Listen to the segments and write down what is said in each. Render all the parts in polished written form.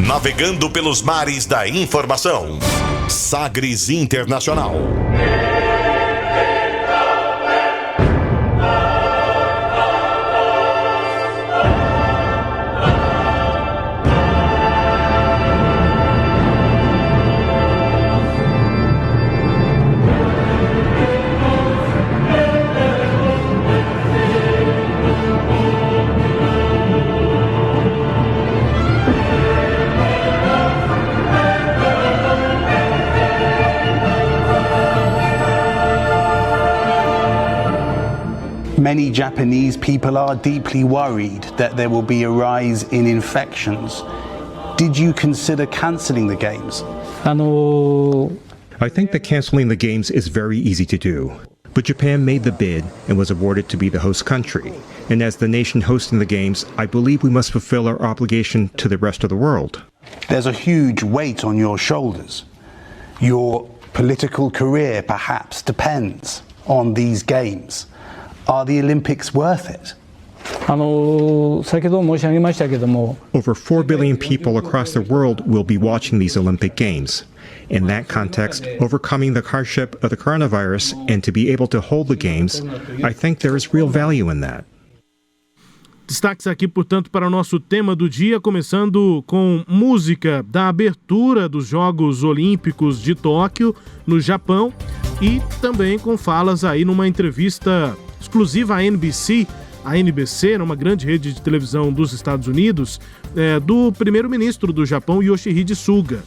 Navegando pelos mares da informação. Sagres Internacional. Many Japanese people are deeply worried that there will be a rise in infections. Did you consider cancelling the games? I think that canceling the games is very easy to do. But Japan made the bid and was awarded to be the host country. And as the nation hosting the games, I believe we must fulfill our obligation to the rest of the world. There's a huge weight on your shoulders. Your political career perhaps depends on these games. Are the Olympics worth it? Over 4 billion people across the world will be watching these Olympic Games. In that context, overcoming the hardship of the coronavirus and to be able to hold the Games, I think there is real value in that. Destaques aqui, portanto, para o nosso tema do dia, começando com música da abertura dos Jogos Olímpicos de Tóquio, no Japão, e também com falas aí numa entrevista exclusiva à NBC, numa grande rede de televisão dos Estados Unidos, do primeiro-ministro do Japão, Yoshihide Suga.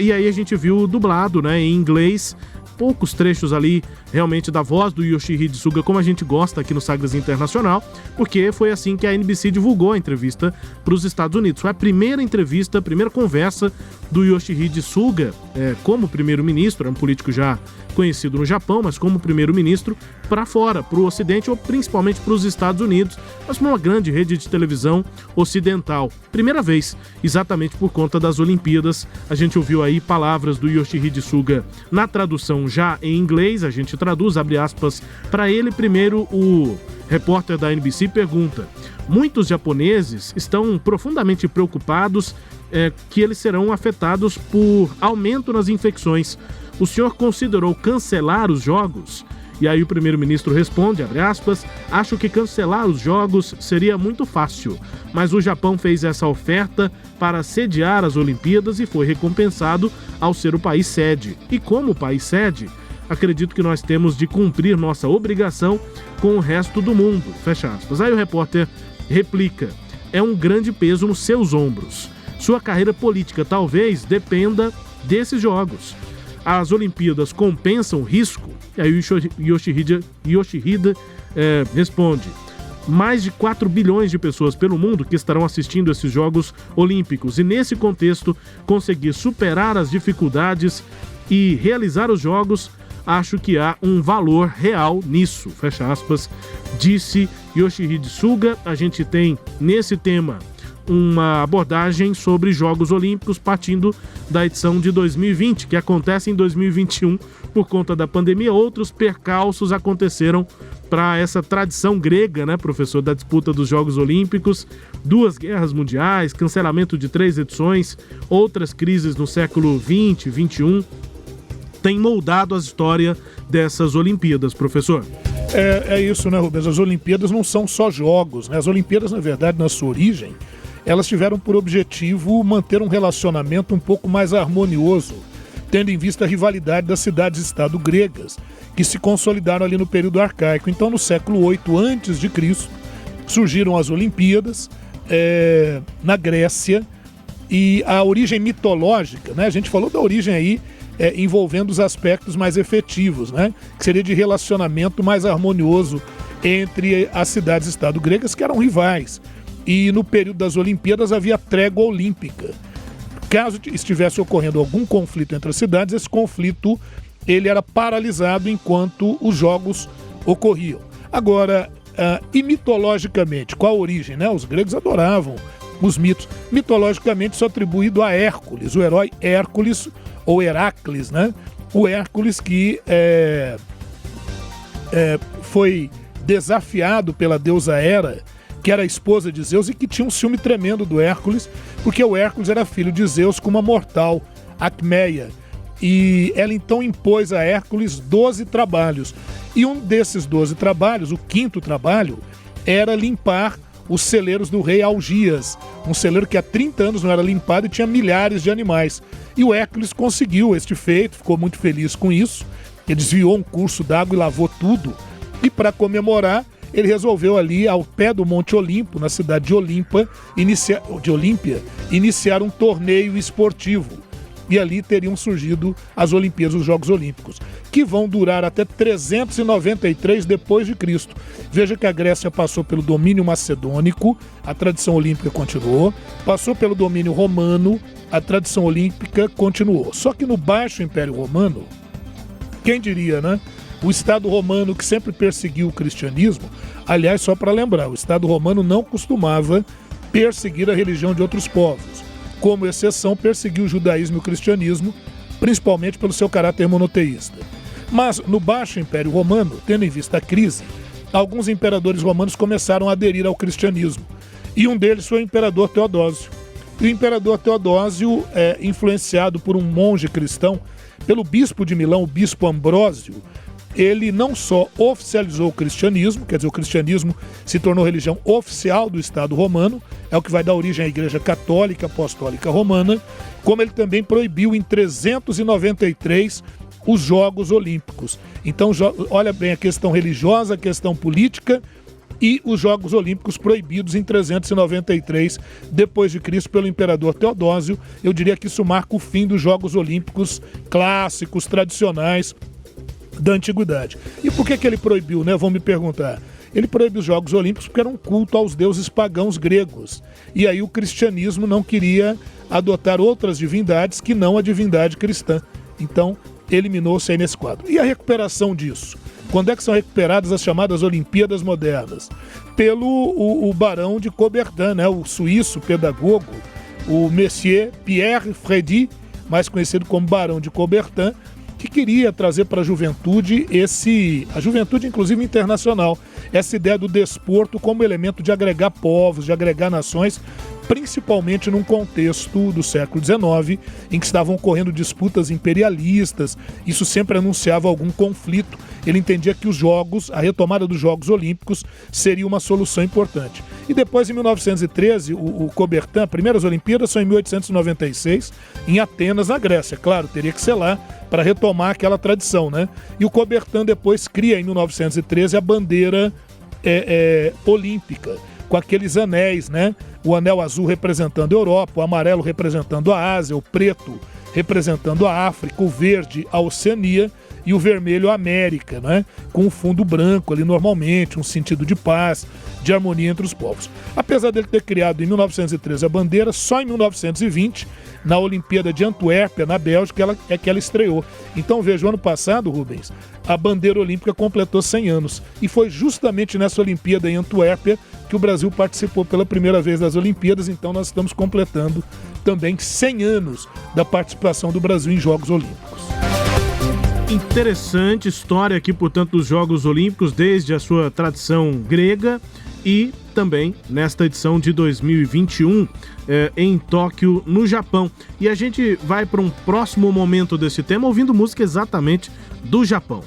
E aí a gente viu dublado, né, em inglês, poucos trechos ali realmente da voz do Yoshihide Suga, como a gente gosta aqui no Sagres Internacional, porque foi assim que a NBC divulgou a entrevista para os Estados Unidos. Foi a primeira entrevista, a primeira conversa do Yoshihide Suga como primeiro-ministro, é um político já conhecido no Japão, mas como primeiro-ministro para fora, para o Ocidente ou principalmente para os Estados Unidos, mas para uma grande rede de televisão ocidental. Primeira vez, exatamente por conta das Olimpíadas. A gente ouviu aí palavras do Yoshihide Suga na tradução já em inglês, a gente traduz, abre aspas, para ele. Primeiro, o repórter da NBC pergunta: muitos japoneses estão profundamente preocupados que eles serão afetados por aumento nas infecções. O senhor considerou cancelar os jogos? E aí o primeiro-ministro responde, abre aspas, acho que cancelar os jogos seria muito fácil, mas o Japão fez essa oferta para sediar as Olimpíadas e foi recompensado ao ser o país sede. E como país sede, acredito que nós temos de cumprir nossa obrigação com o resto do mundo, fecha aspas. Aí o repórter replica, é um grande peso nos seus ombros. Sua carreira política talvez dependa desses jogos. As Olimpíadas compensam o risco? E aí o Yoshihide responde, mais de 4 bilhões de pessoas pelo mundo que estarão assistindo esses Jogos Olímpicos. E nesse contexto, conseguir superar as dificuldades e realizar os Jogos, acho que há um valor real nisso, fecha aspas, disse Yoshihide Suga. A gente tem nesse tema uma abordagem sobre Jogos Olímpicos partindo da edição de 2020, que acontece em 2021 por conta da pandemia. Outros percalços aconteceram para essa tradição grega, né, professor, da disputa dos Jogos Olímpicos. 2 guerras mundiais, cancelamento de 3 edições, outras crises no século 20, 21, tem moldado a história dessas Olimpíadas, professor. É isso, né, Rubens? As Olimpíadas não são só jogos, né? As Olimpíadas, na verdade, na sua origem, elas tiveram por objetivo manter um relacionamento um pouco mais harmonioso, tendo em vista a rivalidade das cidades-estado gregas, que se consolidaram ali no período arcaico. Então, no século VIII a.C., surgiram as Olimpíadas na Grécia, e a origem mitológica, né? A gente falou da origem aí envolvendo os aspectos mais efetivos, né? Que seria de relacionamento mais harmonioso entre as cidades-estado gregas, que eram rivais. E no período das Olimpíadas havia trégua olímpica. Caso estivesse ocorrendo algum conflito entre as cidades, esse conflito ele era paralisado enquanto os jogos ocorriam. Agora, e mitologicamente, qual a origem, né? Os gregos adoravam os mitos. Mitologicamente, isso é atribuído a Hércules, o herói Hércules, ou Heracles, né? O Hércules que foi desafiado pela deusa Hera que era a esposa de Zeus e que tinha um ciúme tremendo do Hércules, porque o Hércules era filho de Zeus com uma mortal, Acmeia. E ela então impôs a Hércules 12 trabalhos. E um desses 12 trabalhos, o quinto trabalho, era limpar os celeiros do rei Algias, um celeiro que há 30 anos não era limpado e tinha milhares de animais. E o Hércules conseguiu este feito, ficou muito feliz com isso. Ele desviou um curso d'água e lavou tudo. E para comemorar, ele resolveu ali, ao pé do Monte Olimpo, na cidade de Olímpia, iniciar um torneio esportivo. E ali teriam surgido as Olimpíadas, os Jogos Olímpicos, que vão durar até 393 depois de Cristo. Veja que a Grécia passou pelo domínio macedônico, a tradição olímpica continuou, passou pelo domínio romano, a tradição olímpica continuou. Só que no Baixo Império Romano, quem diria, né? O Estado romano, que sempre perseguiu o cristianismo, aliás, só para lembrar, o Estado romano não costumava perseguir a religião de outros povos. Como exceção, perseguiu o judaísmo e o cristianismo, principalmente pelo seu caráter monoteísta. Mas no Baixo Império Romano, tendo em vista a crise, alguns imperadores romanos começaram a aderir ao cristianismo. E um deles foi o imperador Teodósio. E o imperador Teodósio, influenciado por um monge cristão, pelo bispo de Milão, o bispo Ambrósio, ele não só oficializou o cristianismo, quer dizer, o cristianismo se tornou religião oficial do Estado romano, é o que vai dar origem à Igreja Católica Apostólica Romana, como ele também proibiu em 393 os Jogos Olímpicos. Então, olha bem a questão religiosa, a questão política e os Jogos Olímpicos proibidos em 393 depois de Cristo pelo imperador Teodósio. Eu diria que isso marca o fim dos Jogos Olímpicos clássicos, tradicionais da antiguidade. E por que ele proibiu, né? Vão me perguntar. Ele proibiu os Jogos Olímpicos porque era um culto aos deuses pagãos gregos. E aí o cristianismo não queria adotar outras divindades que não a divindade cristã. Então, eliminou-se aí nesse quadro. E a recuperação disso? Quando é que são recuperadas as chamadas Olimpíadas Modernas? Pelo o barão de Coubertin, né? O suíço pedagogo, o Monsieur Pierre Frédy, mais conhecido como Barão de Coubertin, que queria trazer para a juventude a juventude inclusive internacional, essa ideia do desporto como elemento de agregar povos, de agregar nações, principalmente num contexto do século XIX, em que estavam ocorrendo disputas imperialistas, isso sempre anunciava algum conflito. Ele entendia que os Jogos, a retomada dos Jogos Olímpicos, seria uma solução importante. E depois, em 1913, o Coubertin, as primeiras Olimpíadas são em 1896, em Atenas, na Grécia. Claro, teria que ser lá para retomar aquela tradição, né? E o Coubertin depois cria, em 1913, a bandeira olímpica, com aqueles anéis, né? O anel azul representando a Europa, o amarelo representando a Ásia, o preto representando a África, o verde a Oceania e o vermelho a América, né? Com o fundo branco ali normalmente, um sentido de paz, de harmonia entre os povos. Apesar dele ter criado em 1913 a bandeira, só em 1920, na Olimpíada de Antuérpia, na Bélgica, ela estreou. Então veja, o ano passado, Rubens, a bandeira olímpica completou 100 anos. E foi justamente nessa Olimpíada em Antuérpia que o Brasil participou pela primeira vez das Olimpíadas, então nós estamos completando também 100 anos da participação do Brasil em Jogos Olímpicos. Interessante história aqui, portanto, dos Jogos Olímpicos, desde a sua tradição grega e também nesta edição de 2021 em Tóquio, no Japão. E a gente vai para um próximo momento desse tema ouvindo música exatamente do Japão.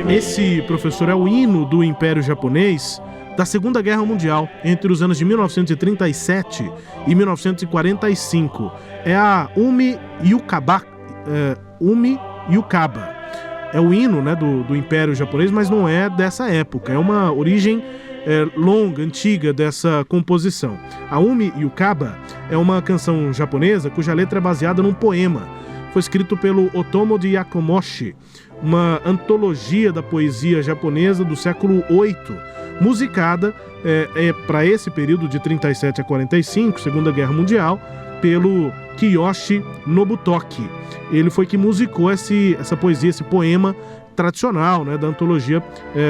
Esse, professor, é o hino do Império Japonês da Segunda Guerra Mundial, entre os anos de 1937 e 1945. É a Umi Yukaba. É o hino, né, do Império Japonês, mas não é dessa época. É uma origem longa, antiga dessa composição. A Umi Yukaba é uma canção japonesa cuja letra é baseada num poema. Foi escrito pelo Otomo de Yakomoshi, uma antologia da poesia japonesa do século VIII, musicada para esse período de 37 a 45, Segunda Guerra Mundial, pelo Kiyoshi Nobutoki. Ele foi que musicou essa poesia, esse poema tradicional, né, da antologia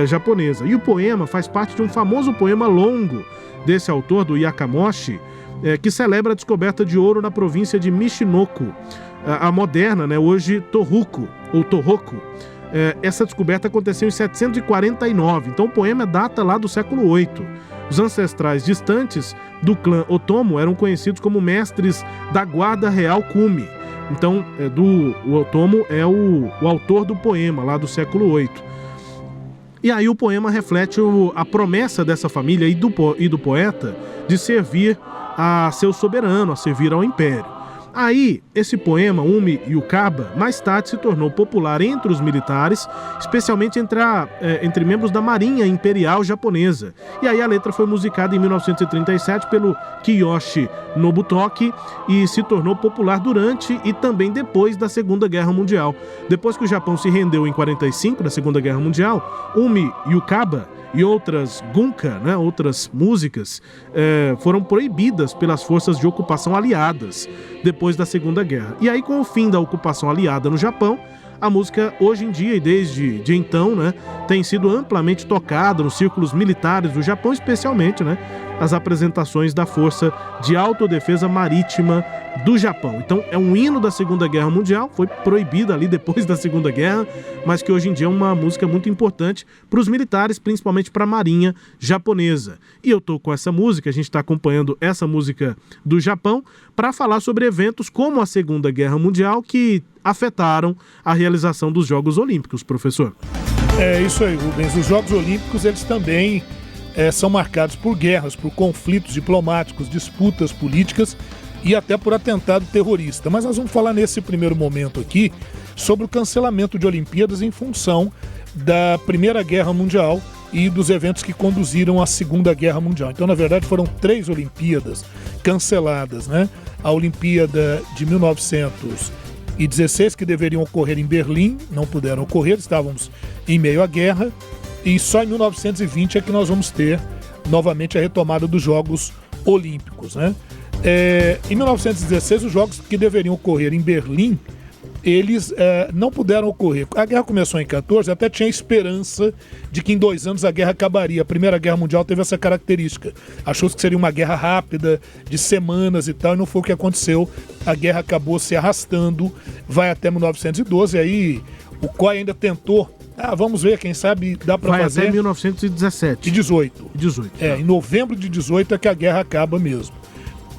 japonesa. E o poema faz parte de um famoso poema longo desse autor, do Yakamoshi, que celebra a descoberta de ouro na província de Michinoku, a moderna, né, hoje Tohoku, ou Tohoku. Essa descoberta aconteceu em 749, então o poema data lá do século VIII. Os ancestrais distantes do clã Otomo eram conhecidos como mestres da guarda real Kumi. Então, o Otomo é o autor do poema lá do século VIII. E aí o poema reflete a promessa dessa família e do poeta de servir a seu soberano, a servir ao império. Aí, esse poema, Umi Yukaba, mais tarde se tornou popular entre os militares, especialmente entre membros da Marinha Imperial Japonesa. E aí a letra foi musicada em 1937 pelo Kiyoshi Nobutoki e se tornou popular durante e também depois da Segunda Guerra Mundial. Depois que o Japão se rendeu em 45, na Segunda Guerra Mundial, Umi Yukaba e outras gunka, né, outras músicas, foram proibidas pelas forças de ocupação aliadas depois da Segunda Guerra. E aí, com o fim da ocupação aliada no Japão, a música hoje em dia e desde então, né, tem sido amplamente tocada nos círculos militares do Japão, especialmente, né, as apresentações da Força de Autodefesa Marítima do Japão. Então é um hino da Segunda Guerra Mundial, foi proibida ali depois da Segunda Guerra, mas que hoje em dia é uma música muito importante para os militares, principalmente para a Marinha japonesa. E eu estou com essa música, a gente está acompanhando essa música do Japão, para falar sobre eventos como a Segunda Guerra Mundial que afetaram a realização dos Jogos Olímpicos, professor. É isso aí, Rubens. Os Jogos Olímpicos, eles também são marcados por guerras, por conflitos diplomáticos, disputas políticas e até por atentado terrorista. Mas nós vamos falar nesse primeiro momento aqui sobre o cancelamento de Olimpíadas em função da Primeira Guerra Mundial e dos eventos que conduziram à Segunda Guerra Mundial. Então, na verdade, foram 3 Olimpíadas canceladas, né? A Olimpíada de 1916, que deveriam ocorrer em Berlim, não puderam ocorrer, estávamos em meio à guerra, e só em 1920 é que nós vamos ter novamente a retomada dos Jogos Olímpicos, né? Em 1916, os Jogos que deveriam ocorrer em Berlim, eles não puderam ocorrer. A guerra começou em 14, até tinha esperança de que em 2 anos a guerra acabaria. A Primeira Guerra Mundial teve essa característica. Achou-se que seria uma guerra rápida, de semanas e tal, e não foi o que aconteceu. A guerra acabou se arrastando, vai até 1912, e aí o COI ainda tentou, vamos ver, quem sabe dá para fazer. Vai até 1917. E 18. Em novembro de 18 é que a guerra acaba mesmo.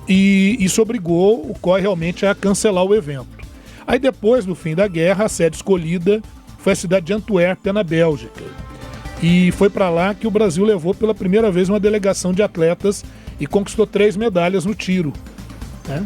E isso obrigou o COI realmente a cancelar o evento. Aí depois, no fim da guerra, a sede escolhida foi a cidade de Antuérpia, na Bélgica. E foi para lá que o Brasil levou pela primeira vez uma delegação de atletas e conquistou 3 medalhas no tiro. Né?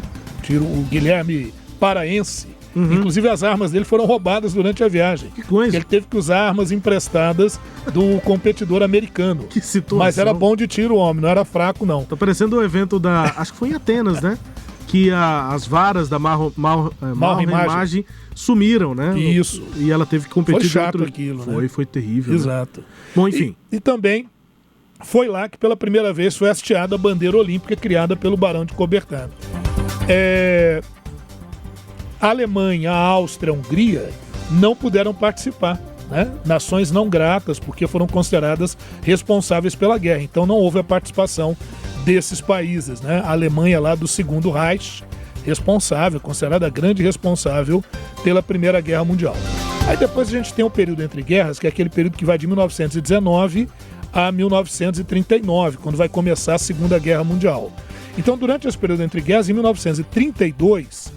O Guilherme Paraense. Inclusive as armas dele foram roubadas durante a viagem. Que coisa. Ele teve que usar armas emprestadas do competidor americano. Que situação. Mas era bom de tiro o homem, não era fraco não. Tá parecendo o evento acho que foi em Atenas, né? Que as varas da Malremagem sumiram, né? Isso. E ela teve que competir. Foi chato aquilo, né? Foi terrível. Exato. Né? Bom, enfim. E também foi lá que pela primeira vez foi hasteada a bandeira olímpica criada pelo Barão de Coubertin. A Alemanha, a Áustria, a Hungria não puderam participar, né? Nações não gratas, porque foram consideradas responsáveis pela guerra. Então não houve a participação desses países, né? A Alemanha lá do Segundo Reich, considerada a grande responsável pela Primeira Guerra Mundial. Aí depois a gente tem o período entre guerras, que é aquele período que vai de 1919 a 1939, quando vai começar a Segunda Guerra Mundial. Então, durante esse período entre guerras, em 1932,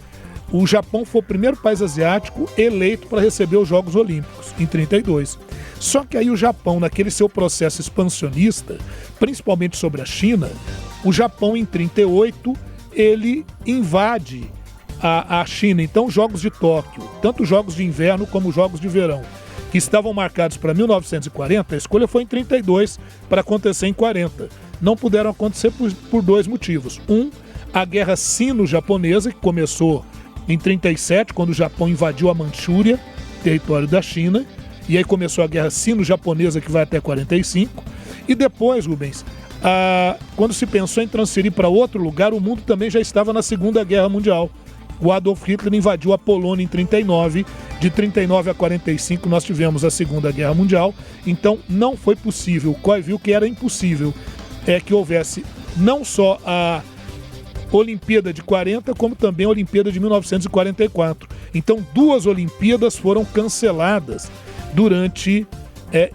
o Japão foi o primeiro país asiático eleito para receber os Jogos Olímpicos, em 32. Só que aí o Japão, naquele seu processo expansionista, principalmente sobre a China, o Japão, em 38, ele invade a China. Então, os Jogos de Tóquio, tanto os Jogos de Inverno como os Jogos de Verão, que estavam marcados para 1940, a escolha foi em 32 para acontecer em 40. Não puderam acontecer por dois motivos. A Guerra Sino-Japonesa, que começou em 37, quando o Japão invadiu a Manchúria, território da China, e aí começou a Guerra Sino-Japonesa, que vai até 45. E depois, Rubens, quando se pensou em transferir para outro lugar, o mundo também já estava na Segunda Guerra Mundial. O Adolf Hitler invadiu a Polônia em 39, de 39 a 45 nós tivemos a Segunda Guerra Mundial, então não foi possível, o COI viu que era impossível que houvesse não só a Olimpíada de 40, como também a Olimpíada de 1944. Então 2 Olimpíadas foram canceladas durante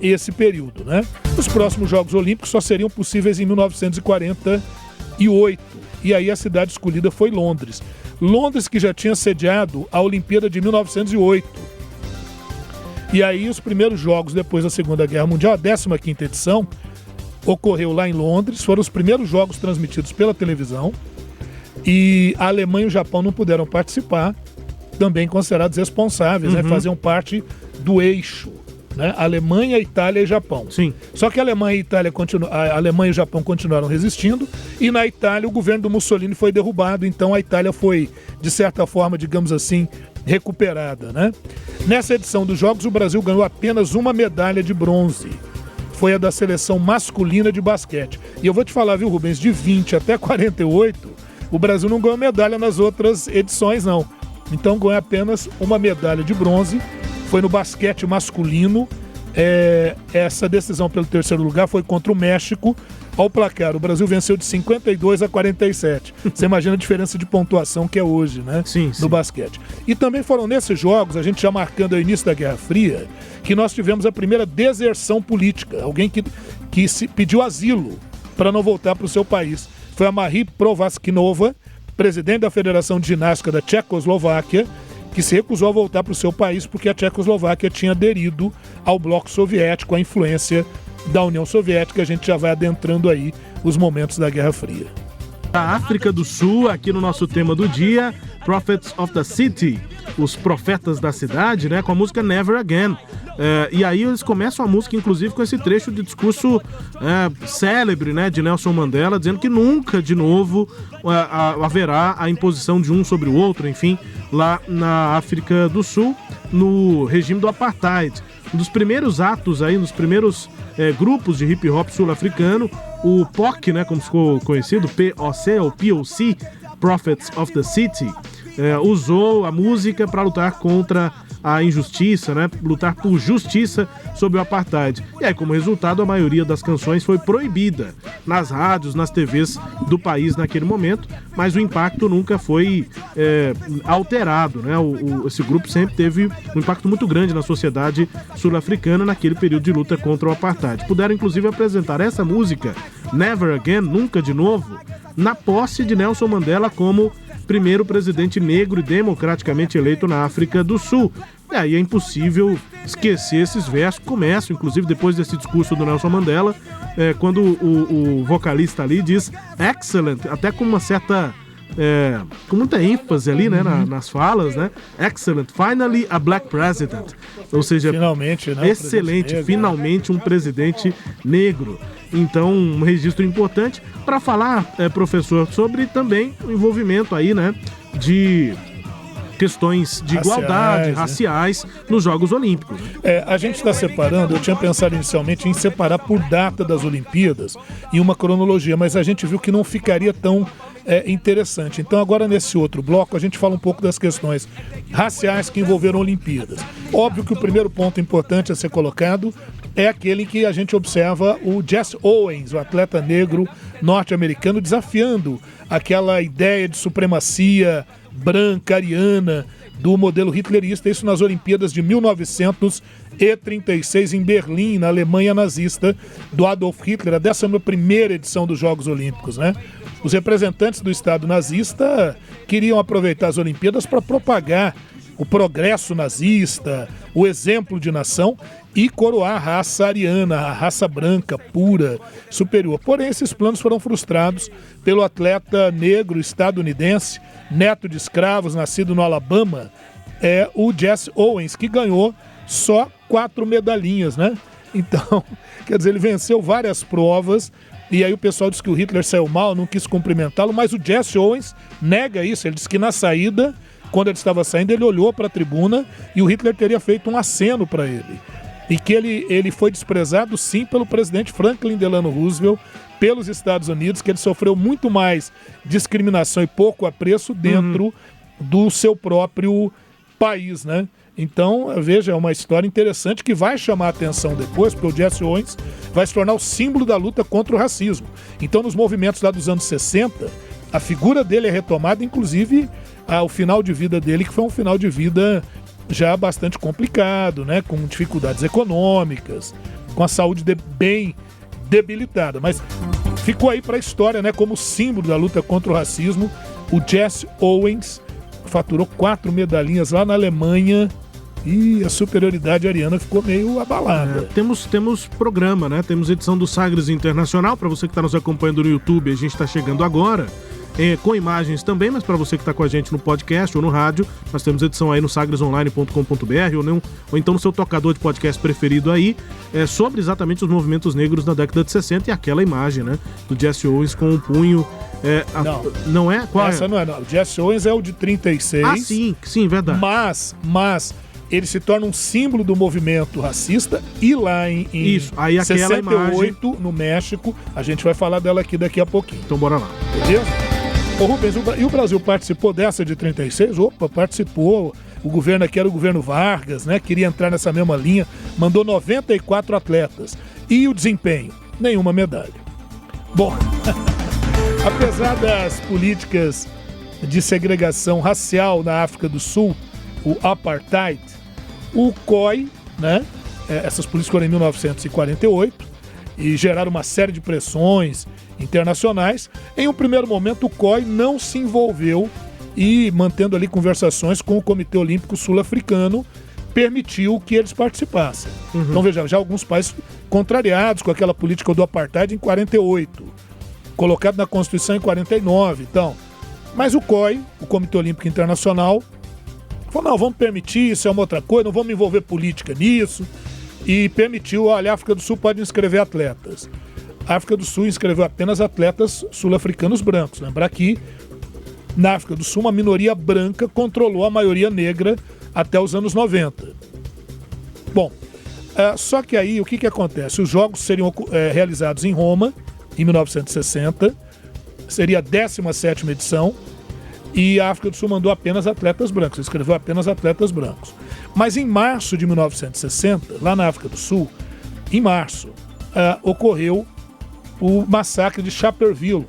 esse período, né? Os próximos Jogos Olímpicos só seriam possíveis em 1948, e aí a cidade escolhida foi Londres. Londres, que já tinha sediado a Olimpíada de 1908. E aí os primeiros jogos depois da Segunda Guerra Mundial, a 15ª edição, ocorreu lá em Londres, foram os primeiros jogos transmitidos pela televisão, e a Alemanha e o Japão não puderam participar, também considerados responsáveis, né, faziam parte do eixo, né, Alemanha, Itália e Japão. Sim. Só que a Alemanha e o Japão continuaram resistindo, e na Itália o governo do Mussolini foi derrubado, então a Itália foi, de certa forma, digamos assim, recuperada, né? Nessa edição dos Jogos, o Brasil ganhou apenas uma medalha de bronze. Foi a da seleção masculina de basquete. E eu vou te falar, viu, Rubens, de 20 até 48, o Brasil não ganhou medalha nas outras edições, não. Então ganhou apenas uma medalha de bronze. Foi no basquete masculino. Essa decisão pelo terceiro lugar foi contra o México. Ao placar, o Brasil venceu de 52 a 47. Você imagina a diferença de pontuação que é hoje, né? Sim. No basquete. E também foram nesses jogos, a gente já marcando o início da Guerra Fria, que nós tivemos a primeira deserção política. Alguém que se pediu asilo para não voltar para o seu país. Foi a Marie Provasknova, presidente da Federação de Ginástica da Tchecoslováquia, que se recusou a voltar para o seu país porque a Tchecoslováquia tinha aderido ao bloco soviético, à influência da União Soviética. A gente já vai adentrando aí os momentos da Guerra Fria. A África do Sul, aqui no nosso tema do dia, Prophets of the City, os profetas da cidade, né, com a música Never Again. E aí eles começam a música, inclusive, com esse trecho de discurso célebre, né, de Nelson Mandela, dizendo que nunca de novo haverá a imposição de um sobre o outro, enfim, lá na África do Sul, no regime do Apartheid. Um dos primeiros atos aí, nos primeiros grupos de hip hop sul-africano, o POC, né, como ficou conhecido, POC ou POC, Prophets of the City, usou a música para lutar contra a injustiça, né, lutar por justiça sobre o Apartheid. E aí, como resultado, a maioria das canções foi proibida nas rádios, nas TVs do país naquele momento, mas o impacto nunca foi alterado, né? Esse grupo sempre teve um impacto muito grande na sociedade sul-africana naquele período de luta contra o Apartheid. Puderam, inclusive, apresentar essa música, Never Again, Nunca de Novo, na posse de Nelson Mandela como primeiro presidente negro e democraticamente eleito na África do Sul. E aí é impossível esquecer esses versos que começam, inclusive depois desse discurso do Nelson Mandela, quando o vocalista ali diz excellent, até com uma certa... com muita ênfase ali, né, nas falas, né? Excellent, finally a black president. Ou seja, finalmente, né, excelente, negro, finalmente um presidente negro. Então, um registro importante para falar, professor, sobre também o envolvimento aí, né, de questões de igualdade, raciais nos Jogos Olímpicos. A gente está separando, eu tinha pensado inicialmente em separar por data das Olimpíadas e uma cronologia, mas a gente viu que não ficaria tão interessante. Então agora nesse outro bloco a gente fala um pouco das questões raciais que envolveram Olimpíadas. Óbvio que o primeiro ponto importante a ser colocado é aquele em que a gente observa o Jesse Owens, o atleta negro norte-americano, desafiando aquela ideia de supremacia branca, ariana, do modelo hitlerista, isso nas Olimpíadas de 1936 em Berlim, na Alemanha nazista, do Adolf Hitler, a 11ª edição dos Jogos Olímpicos, né? Os representantes do Estado nazista queriam aproveitar as Olimpíadas para propagar o progresso nazista, o exemplo de nação e coroar a raça ariana, a raça branca, pura, superior. Porém, esses planos foram frustrados pelo atleta negro estadunidense, neto de escravos, nascido no Alabama, o Jesse Owens, que ganhou só 4 medalhinhas, né? Então, quer dizer, ele venceu várias provas, e aí o pessoal disse que o Hitler saiu mal, não quis cumprimentá-lo, mas o Jesse Owens nega isso. Ele disse que na saída, quando ele estava saindo, ele olhou para a tribuna e o Hitler teria feito um aceno para ele. E que ele foi desprezado, sim, pelo presidente Franklin Delano Roosevelt, pelos Estados Unidos, que ele sofreu muito mais discriminação e pouco apreço dentro do seu próprio país, né? Então, veja, é uma história interessante que vai chamar a atenção depois, porque o Jesse Owens vai se tornar o símbolo da luta contra o racismo. Então, nos movimentos lá dos anos 60, a figura dele é retomada, inclusive ao final de vida dele, que foi um final de vida já bastante complicado, né? Com dificuldades econômicas, com a saúde bem debilitada. Mas ficou aí para a história, né? Como símbolo da luta contra o racismo, o Jesse Owens faturou 4 medalhinhas lá na Alemanha e a superioridade ariana ficou meio abalada. Temos programa, né? Temos edição do Sagres Internacional. Para você que está nos acompanhando no YouTube, a gente está chegando agora. Com imagens também, mas para você que está com a gente no podcast ou no rádio, nós temos edição aí no sagresonline.com.br ou então no seu tocador de podcast preferido aí, sobre exatamente os movimentos negros da década de 60 e aquela imagem, né, do Jesse Owens com o punho... não é? Qual essa não é, não. O Jesse Owens é o de 36. Ah, sim, verdade. Mas ele se torna um símbolo do movimento racista e lá em isso, aí 68, imagem... no México, a gente vai falar dela aqui daqui a pouquinho. Então bora lá. Beleza? Ô Rubens, e o Brasil participou dessa de 36? Opa, participou. O governo aqui era o governo Vargas, né? Queria entrar nessa mesma linha. Mandou 94 atletas. E o desempenho? Nenhuma medalha. Bom, apesar das políticas de segregação racial na África do Sul, o Apartheid, o COI, né? Essas políticas foram em 1948 e geraram uma série de pressões internacionais. Em um primeiro momento, o COI não se envolveu e, mantendo ali conversações com o Comitê Olímpico Sul-Africano, permitiu que eles participassem. Então, veja, já alguns países contrariados com aquela política do Apartheid em 48, colocado na Constituição em 49, então. Mas o COI, o Comitê Olímpico Internacional, falou, não, vamos permitir, isso é uma outra coisa, não vamos envolver política nisso, e permitiu, olha, a África do Sul pode inscrever atletas. A África do Sul inscreveu apenas atletas sul-africanos brancos. Lembrar que na África do Sul uma minoria branca controlou a maioria negra até os anos 90. Bom, só que aí o que acontece? Os jogos seriam realizados em Roma, em 1960, seria a 17ª edição, e a África do Sul mandou apenas atletas brancos, inscreveu apenas atletas brancos. Mas em março de 1960, lá na África do Sul, em março, ocorreu o massacre de Sharpeville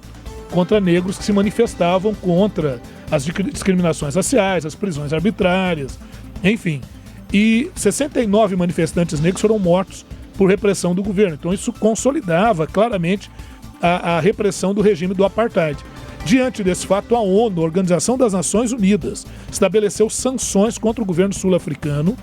contra negros que se manifestavam contra as discriminações raciais, as prisões arbitrárias, enfim. E 69 manifestantes negros foram mortos por repressão do governo. Então isso consolidava claramente a repressão do regime do Apartheid. Diante desse fato, a ONU, a Organização das Nações Unidas, estabeleceu sanções contra o governo sul-africano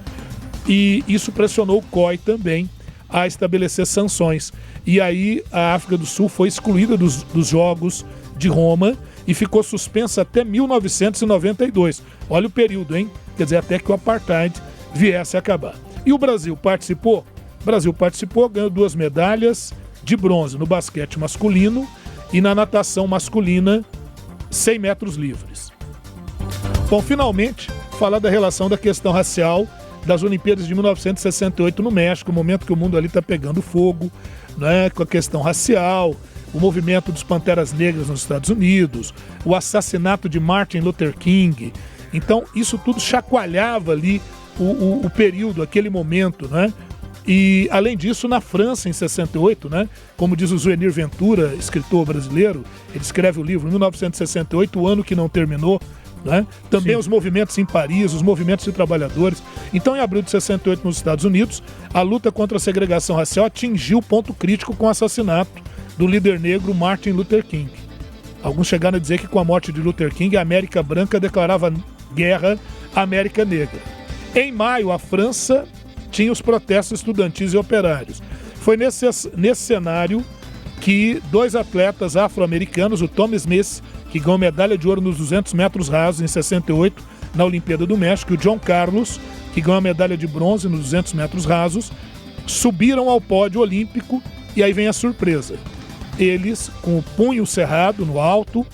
e isso pressionou o COI também a estabelecer sanções. E aí a África do Sul foi excluída dos Jogos de Roma e ficou suspensa até 1992. Olha o período, hein? Quer dizer, até que o Apartheid viesse a acabar. E o Brasil participou? O Brasil participou, ganhou 2 medalhas de bronze no basquete masculino e na natação masculina 100 metros livres. Bom, finalmente, falar da relação da questão racial das Olimpíadas de 1968 no México, o momento que o mundo ali está pegando fogo, né, com a questão racial, o movimento dos Panteras Negras nos Estados Unidos, o assassinato de Martin Luther King. Então, isso tudo chacoalhava ali o período, aquele momento, né? E, além disso, na França, em 68, né, como diz o Zuenir Ventura, escritor brasileiro, ele escreve o livro 1968, o ano que não terminou, né? Também Sim. Os movimentos em Paris, os movimentos de trabalhadores. Então, em abril de 68, nos Estados Unidos, a luta contra a segregação racial atingiu ponto crítico com o assassinato do líder negro Martin Luther King. Alguns chegaram a dizer que com a morte de Luther King, a América Branca declarava guerra à América Negra. Em maio, a França tinha os protestos estudantis e operários. Foi nesse cenário que 2 atletas afro-americanos, o Tom Smith, que ganhou medalha de ouro nos 200 metros rasos em 68, na Olimpíada do México, e o John Carlos, que ganhou a medalha de bronze nos 200 metros rasos, subiram ao pódio olímpico, e aí vem a surpresa. Eles, com o punho cerrado no alto,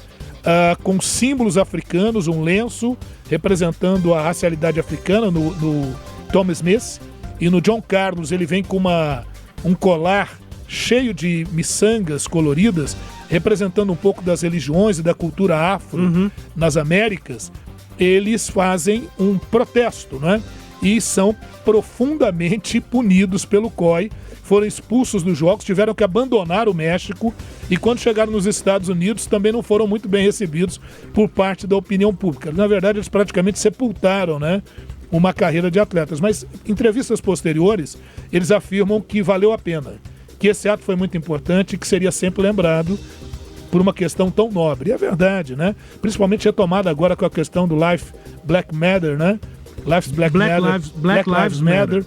com símbolos africanos, um lenço representando a racialidade africana no Tom Smith, e no John Carlos ele vem com um colar cheio de miçangas coloridas, representando um pouco das religiões e da cultura afro nas Américas. Eles fazem um protesto, né? E são profundamente punidos pelo COI, foram expulsos dos Jogos, tiveram que abandonar o México, e quando chegaram nos Estados Unidos também não foram muito bem recebidos por parte da opinião pública. Na verdade, eles praticamente sepultaram, né, uma carreira de atletas. Mas em entrevistas posteriores, eles afirmam que valeu a pena, que esse ato foi muito importante e que seria sempre lembrado por uma questão tão nobre. E é verdade, né? Principalmente retomada agora com a questão do Life Black Matter, né? Black Lives Matter,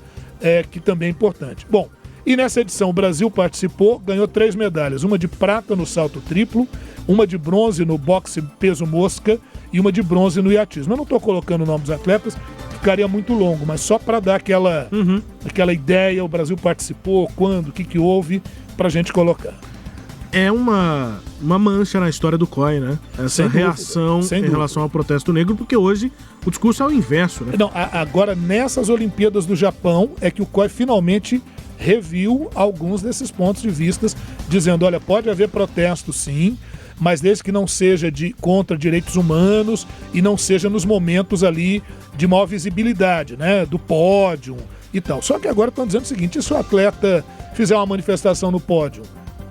que também é importante. Bom, e nessa edição o Brasil participou, ganhou 3 medalhas, uma de prata no salto triplo, uma de bronze no boxe peso mosca e uma de bronze no iatismo. Eu não estou colocando o nome dos atletas, ficaria muito longo, mas só para dar aquela ideia, o Brasil participou, quando, o que houve, para a gente colocar. É uma mancha na história do COI, né? Essa reação em relação ao protesto negro, porque hoje o discurso é o inverso, né? Não, agora nessas Olimpíadas do Japão é que o COI finalmente reviu alguns desses pontos de vista, dizendo, olha, pode haver protesto sim, mas desde que não seja contra direitos humanos e não seja nos momentos ali de maior visibilidade, né? Do pódio e tal. Só que agora estão dizendo o seguinte, e se o atleta fizer uma manifestação no pódio,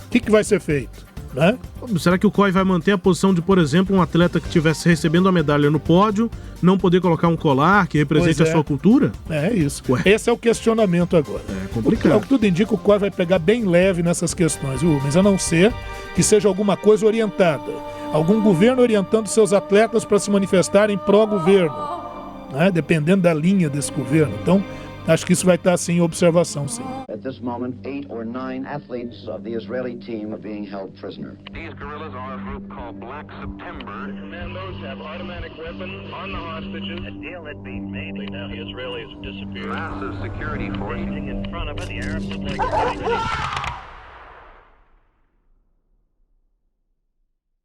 o que vai ser feito, né? Será que o COI vai manter a posição de, por exemplo, um atleta que estivesse recebendo a medalha no pódio, não poder colocar um colar que represente a sua cultura? É isso. Esse é o questionamento agora. É complicado. O que tudo indica, o COI vai pegar bem leve nessas questões, viu? Mas a não ser que seja alguma coisa orientada. Algum governo orientando seus atletas para se manifestarem pró-governo, né? Dependendo da linha desse governo. Então, acho que isso vai estar assim em observação, sim. At this moment, 8 or 9 athletes of the Israeli team are being held prisoner. These guerrillas are a group called Black September. The commandos have automatic weapons on the hostages. A deal had been made. Now the Israelis have disappeared. Massive security forces in front of it. The Arabs look like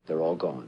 They're all gone.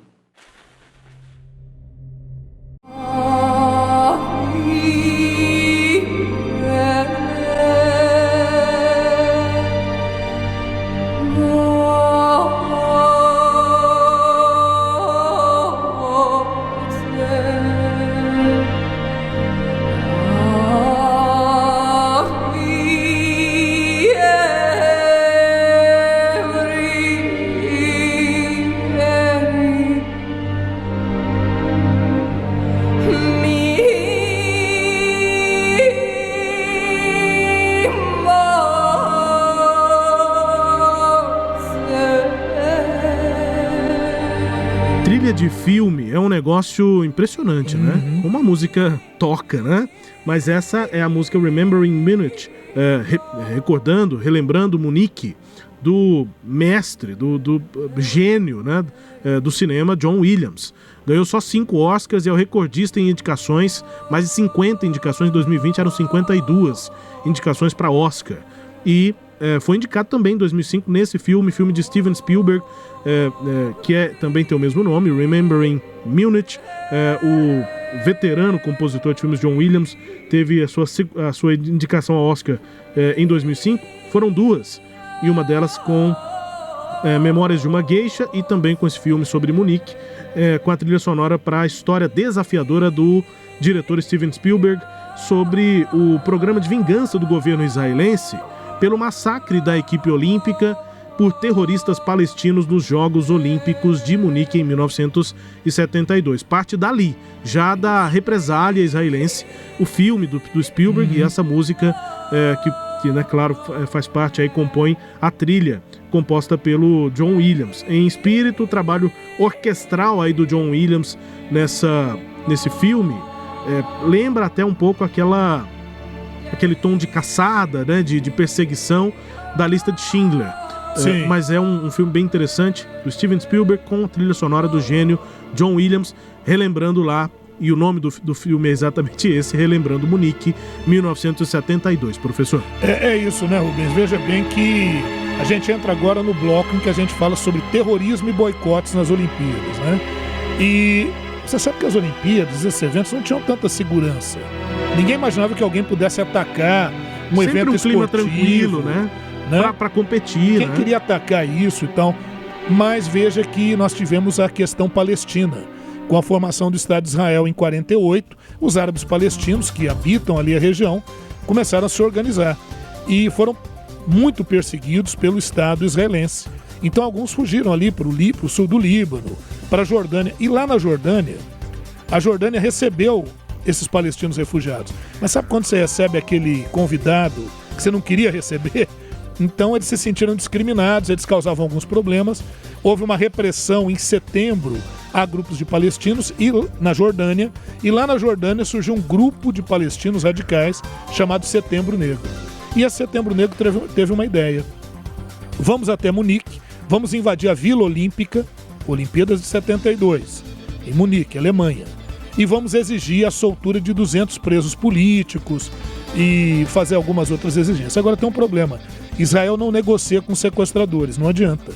De filme é um negócio impressionante, né? Como a música toca, né? Mas essa é a música Remembering Munich, relembrando Munique, do mestre, do gênio, né? Do cinema, John Williams. Ganhou só 5 Oscars e é o recordista em indicações, mais de 50 indicações, em 2020 eram 52 indicações para Oscar. E foi indicado também em 2005 nesse filme de Steven Spielberg, que também tem o mesmo nome, Remembering Munich. O veterano compositor de filmes John Williams teve a sua indicação ao Oscar em 2005. Foram 2, e uma delas com Memórias de uma Geisha, e também com esse filme sobre Munique, com a trilha sonora para a história desafiadora do diretor Steven Spielberg sobre o programa de vingança do governo israelense pelo massacre da equipe olímpica por terroristas palestinos nos Jogos Olímpicos de Munique em 1972. Parte dali, já da represália israelense, o filme do Spielberg e essa música que né, claro, faz parte, aí compõe a trilha composta pelo John Williams. Em espírito, o trabalho orquestral aí do John Williams nesse filme lembra até um pouco aquele tom de caçada, né, de perseguição da Lista de Schindler. Mas é um filme bem interessante, do Steven Spielberg, com a trilha sonora do gênio John Williams, relembrando lá e o nome do filme é exatamente esse, Relembrando Munique, 1972, professor. É isso, né, Rubens? Veja bem que a gente entra agora no bloco em que a gente fala sobre terrorismo e boicotes nas Olimpíadas, né? E você sabe que as Olimpíadas, esses eventos, não tinham tanta segurança. Ninguém imaginava que alguém pudesse atacar um Sempre evento um clima esportivo, tranquilo, né? Pra competir, Quem queria atacar isso e tal? Mas veja que nós tivemos a questão palestina. Com a formação do Estado de Israel em 48, os árabes palestinos que habitam ali a região começaram a se organizar e foram muito perseguidos pelo Estado israelense. Então alguns fugiram ali para o sul do Líbano, para a Jordânia. E lá na Jordânia, a Jordânia recebeu esses palestinos refugiados. Mas sabe quando você recebe aquele convidado que você não queria receber? Então eles se sentiram discriminados, eles causavam alguns problemas. Houve uma repressão em setembro a grupos de palestinos na Jordânia. E lá na Jordânia surgiu um grupo de palestinos radicais chamado Setembro Negro. E esse Setembro Negro teve uma ideia. Vamos até Munique, vamos invadir a Vila Olímpica, Olimpíadas de 72, em Munique, Alemanha. E vamos exigir a soltura de 200 presos políticos e fazer algumas outras exigências. Agora tem um problema. Israel não negocia com sequestradores, não adianta.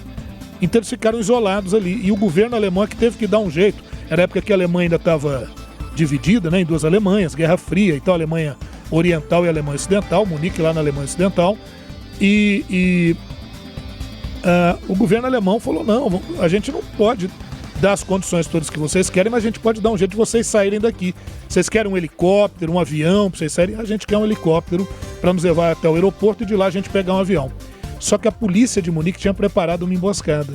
Então eles ficaram isolados ali. E o governo alemão é que teve que dar um jeito. Era a época que a Alemanha ainda estava dividida, né, em duas Alemanhas, Guerra Fria e tal, Alemanha Oriental e Alemanha Ocidental, Munique lá na Alemanha Ocidental. O governo alemão falou, não, a gente não pode dar as condições todas que vocês querem, mas a gente pode dar um jeito de vocês saírem daqui. Vocês querem um helicóptero, um avião, para vocês saírem? A gente quer um helicóptero para nos levar até o aeroporto e de lá a gente pegar um avião. Só que a polícia de Munique tinha preparado uma emboscada.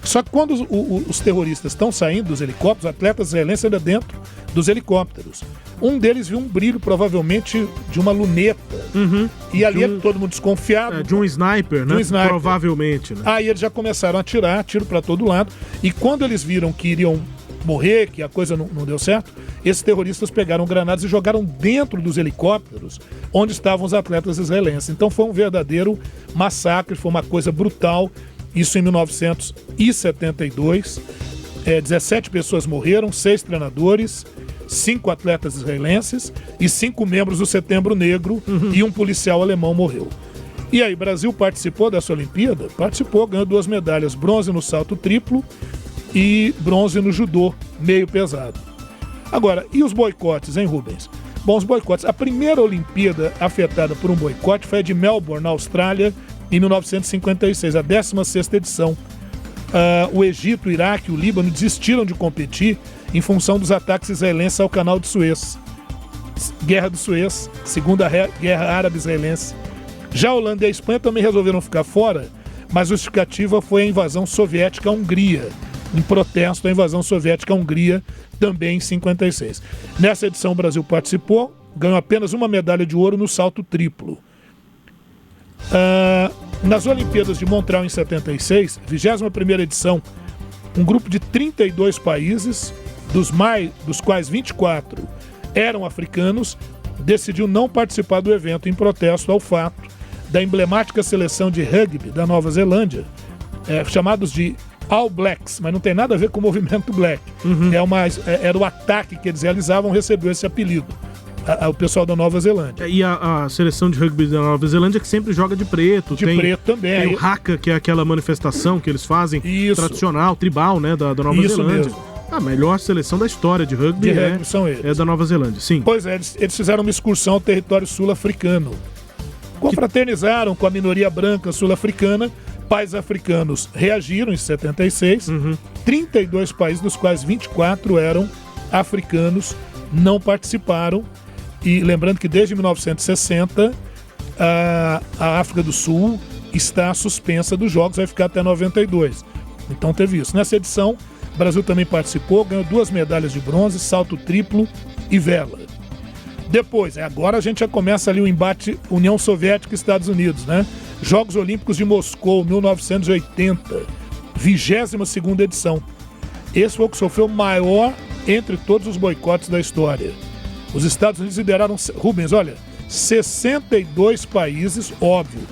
Só que quando os terroristas estão saindo dos helicópteros, atletas israelenses ainda dentro dos helicópteros. Um deles viu um brilho, provavelmente, de uma luneta. E ali todo mundo desconfiado. De um sniper, né? Sniper. Provavelmente, né? Aí eles já começaram a atirar, tiro para todo lado. E quando eles viram que iriam morrer, que a coisa não deu certo, esses terroristas pegaram granadas e jogaram dentro dos helicópteros onde estavam os atletas israelenses. Então foi um verdadeiro massacre, foi uma coisa brutal. Isso em 1972. 17 pessoas morreram, 6 treinadores, 5 atletas israelenses e 5 membros do Setembro Negro e um policial alemão morreu. E aí, Brasil participou dessa Olimpíada? Participou, ganhou 2 medalhas, bronze no salto triplo e bronze no judô meio pesado. Agora, e os boicotes, hein, Rubens? Bom, os boicotes. A primeira Olimpíada afetada por um boicote foi a de Melbourne, na Austrália, em 1956, a 16ª edição. O Egito, o Iraque e o Líbano desistiram de competir em função dos ataques israelenses ao Canal de Suez. Guerra do Suez, Segunda Guerra Árabe-Israelense. Já a Holanda e a Espanha também resolveram ficar fora, mas a justificativa foi a invasão soviética à Hungria, em protesto à invasão soviética à Hungria, também em 56. Nessa edição o Brasil participou, ganhou apenas uma medalha de ouro no salto triplo. Nas Olimpíadas de Montreal em 76, 21ª edição, um grupo de 32 países, dos quais 24 eram africanos, decidiu não participar do evento em protesto ao fato da emblemática seleção de rugby da Nova Zelândia, chamados de All Blacks, mas não tem nada a ver com o movimento Black. Era o ataque que eles realizavam, recebeu esse apelido. O pessoal da Nova Zelândia. E a seleção de rugby da Nova Zelândia que sempre joga de preto. Preto também. Tem o haka, que é aquela manifestação que eles fazem, tradicional, tribal, né, da Nova Zelândia. Mesmo. A melhor seleção da história de rugby, são eles. É da Nova Zelândia, sim. Pois é, eles fizeram uma excursão ao território sul-africano. Confraternizaram com a minoria branca sul-africana. Países africanos reagiram em 76. 32 países, dos quais 24 eram africanos, não participaram. E lembrando que desde 1960 a África do Sul está suspensa dos Jogos, vai ficar até 92. Então teve isso. Nessa edição, o Brasil também participou, ganhou 2 medalhas de bronze, salto triplo e vela. Depois, agora a gente já começa ali o embate União Soviética e Estados Unidos, né? Jogos Olímpicos de Moscou, 1980, 22ª edição. Esse foi o que sofreu o maior entre todos os boicotes da história. Os Estados Unidos lideraram, Rubens, olha, 62 países, óbvio,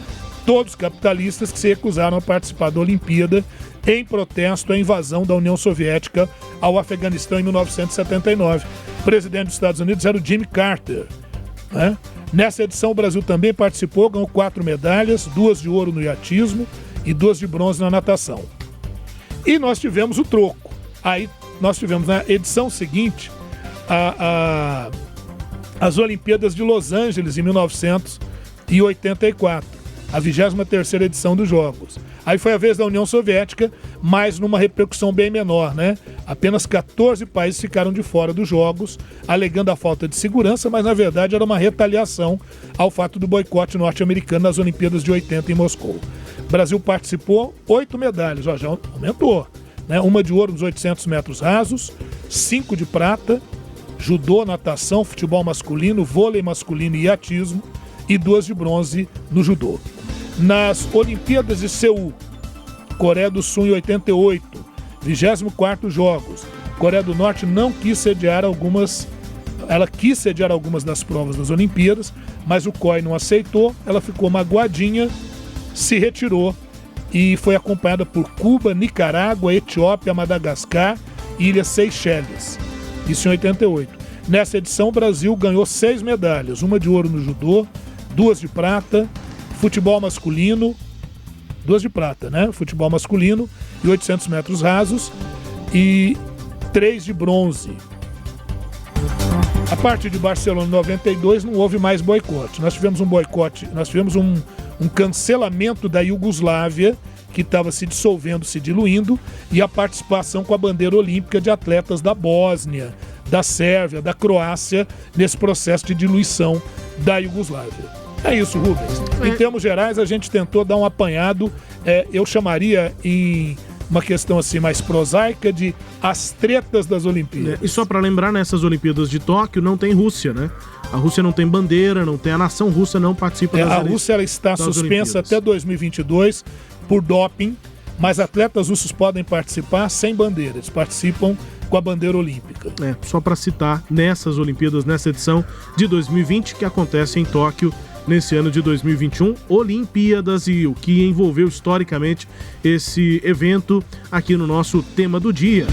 todos capitalistas que se recusaram a participar da Olimpíada em protesto à invasão da União Soviética ao Afeganistão em 1979. O presidente dos Estados Unidos era o Jimmy Carter, né? Nessa edição o Brasil também participou, ganhou 4 medalhas, 2 de ouro no iatismo e 2 de bronze na natação. E nós tivemos o troco. Aí nós tivemos na edição seguinte as Olimpíadas de Los Angeles em 1984, a 23ª edição dos Jogos. Aí foi a vez da União Soviética, mas numa repercussão bem menor, né? Apenas 14 países ficaram de fora dos Jogos, alegando a falta de segurança, mas na verdade era uma retaliação ao fato do boicote norte-americano nas Olimpíadas de 80 em Moscou. O Brasil participou, 8 medalhas, já aumentou, né? Uma de ouro nos 800 metros rasos, 5 de prata, judô, natação, futebol masculino, vôlei masculino e iatismo, e 2 de bronze no judô. Nas Olimpíadas de Seul, Coreia do Sul em 88, 24º Jogos, Coreia do Norte não quis sediar algumas, ela quis sediar algumas das provas das Olimpíadas, mas o COI não aceitou, ela ficou magoadinha, se retirou e foi acompanhada por Cuba, Nicarágua, Etiópia, Madagascar e Ilhas Seychelles. Isso em 88. Nessa edição o Brasil ganhou 6 medalhas, 1 de ouro no judô, 2 de prata, futebol masculino, 2 de prata, né? Futebol masculino e 800 metros rasos e 3 de bronze. A partir de Barcelona 92 não houve mais boicote. Nós tivemos um boicote, nós tivemos um cancelamento da Iugoslávia, que estava se dissolvendo, se diluindo, e a participação com a bandeira olímpica de atletas da Bósnia, da Sérvia, da Croácia, nesse processo de diluição da Iugoslávia. É isso, Rubens. Em termos gerais, a gente tentou dar um apanhado, eu chamaria em uma questão assim mais prosaica de as tretas das Olimpíadas. E só para lembrar, nessas Olimpíadas de Tóquio não tem Rússia, né? A Rússia não tem bandeira, não tem, a nação russa não participa das A Rússia ela está suspensa até 2022 por doping, mas atletas russos podem participar sem bandeira, eles participam com a bandeira olímpica. Só para citar, nessas Olimpíadas, nessa edição de 2020, que acontece em Tóquio, nesse ano de 2021, Olimpíadas, e o que envolveu historicamente esse evento aqui no nosso tema do dia.